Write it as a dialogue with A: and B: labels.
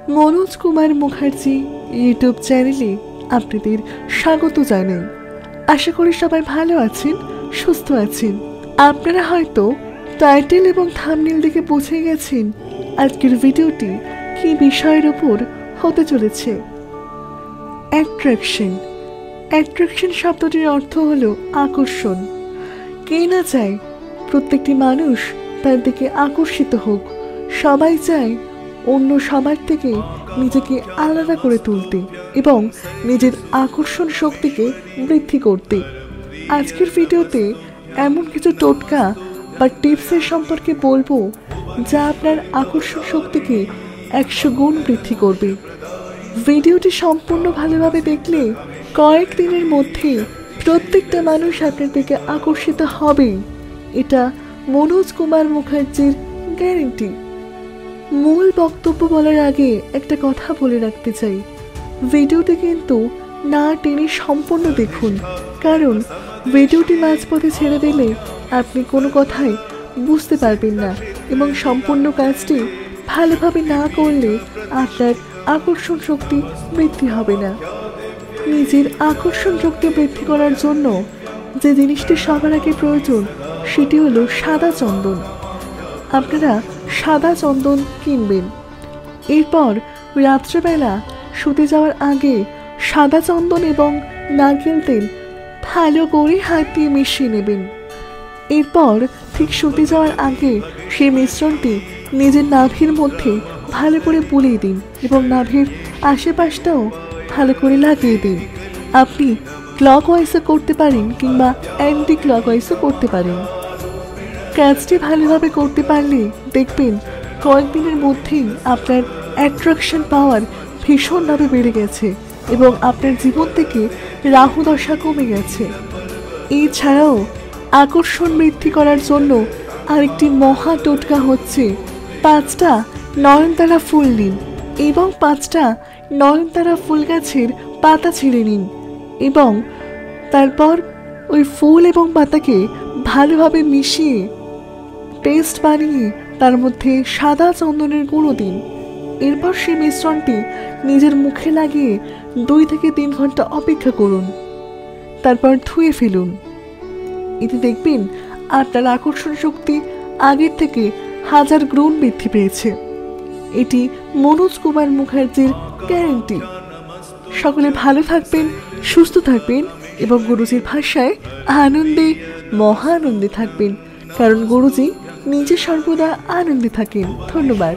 A: Manoj Kumar Mukherjee YouTube চ্যানেলে আপনাদের স্বাগত জানাই। আশা করি সবাই ভালো আছেন, সুস্থ আছেন। আপনারা হয়তো টাইটেল এবং থাম্বনেল দেখে বুঝে গেছেন আজকের ভিডিওটি কি বিষয়ের উপর হতে চলেছে। অ্যাট্রাকশন। অ্যাট্রাকশন শব্দটির অর্থ হলো আকর্ষণ। কে না চায় প্রত্যেকটি মানুষ তার দিকে আকর্ষিত হোক। সবাই চায় অন্য সবার থেকে নিজেকে আলাদা করে তুলতে এবং নিজের আকর্ষণ শক্তিকে বৃদ্ধি করতে। আজকের ভিডিওতে এমন কিছু টোটকা বা টিপসের সম্পর্কে বলবো যা আপনার আকর্ষণ শক্তিকে 100 গুণ বৃদ্ধি করবে। ভিডিওটি সম্পূর্ণ ভালোভাবে দেখলে কয়েকদিনের মধ্যে প্রত্যেকটা মানুষ আপনার দিকে আকর্ষিত হবে। এটা মনোজ কুমার মুখার্জির গ্যারেন্টি। মূল বক্তব্য বলার আগে একটা কথা বলে রাখতে চাই, ভিডিওটি কিন্তু না টেনে সম্পূর্ণ দেখুন, কারণ ভিডিওটি মাঝপথে ছেড়ে দিলে আপনি কোনো কথাই বুঝতে পারবেন না এবং সম্পূর্ণ কাজটি ভালোভাবে না করলে আপনার আকর্ষণ শক্তি বৃদ্ধি হবে না। নিজের আকর্ষণ শক্তি বৃদ্ধি করার জন্য যে জিনিসটি সবার আগে প্রয়োজন সেটি হলো সাদা চন্দন। আপনারা সাদা চন্দন কিনবেন। এরপর রাত্রেবেলা শুতে যাওয়ার আগে সাদা চন্দন এবং নারকেল তেল ভালো করে হাত দিয়ে মিশিয়ে নেবেন। এরপর ঠিক শুতে যাওয়ার আগে সেই মিশ্রণটি নিজের নাভির মধ্যে ভালো করে বুলিয়ে দিন এবং নাভির আশেপাশটাও ভালো করে লাগিয়ে দিন। আপনি ক্লকওয়াইজও করতে পারেন কিংবা অ্যান্টি ক্লকওয়াইজও করতে পারেন। কাজটি ভালোভাবে করতে পারলে দেখবেন কয়েকদিনের মধ্যেই আপনার অ্যাট্রাকশন পাওয়ার ভীষণভাবে বেড়ে গেছে এবং আপনার জীবন থেকে রাহু দশা কমে গেছে। এছাড়াও আকর্ষণ বৃদ্ধি করার জন্য আরেকটি মহা টোটকা হচ্ছে 5টা নয়নতারা ফুল নিন এবং 5টা নয়নতারা ফুল গাছের পাতা ছিঁড়ে নিন এবং তারপর ওই ফুল এবং পাতাকে ভালোভাবে মিশিয়ে পেস্ট বানিয়ে তার মধ্যে সাদা চন্দনের গুঁড়ো দিন। এরপর সেই মিশ্রণটি নিজের মুখে লাগিয়ে 2 থেকে 3 ঘন্টা অপেক্ষা করুন, তারপর ধুয়ে ফেলুন। এতে দেখবেন আপনার আকর্ষণ শক্তি আগের থেকে 1000 গুণ বৃদ্ধি পেয়েছে। এটি মনোজ কুমার মুখার্জির গ্যারেন্টি। সকলে ভালো থাকবেন, সুস্থ থাকবেন এবং গুরুজির ভাষায় আনন্দে মহা আনন্দে থাকবেন, কারণ গুরুজি নিজে সর্বদা আনন্দে থাকেন। ধন্যবাদ।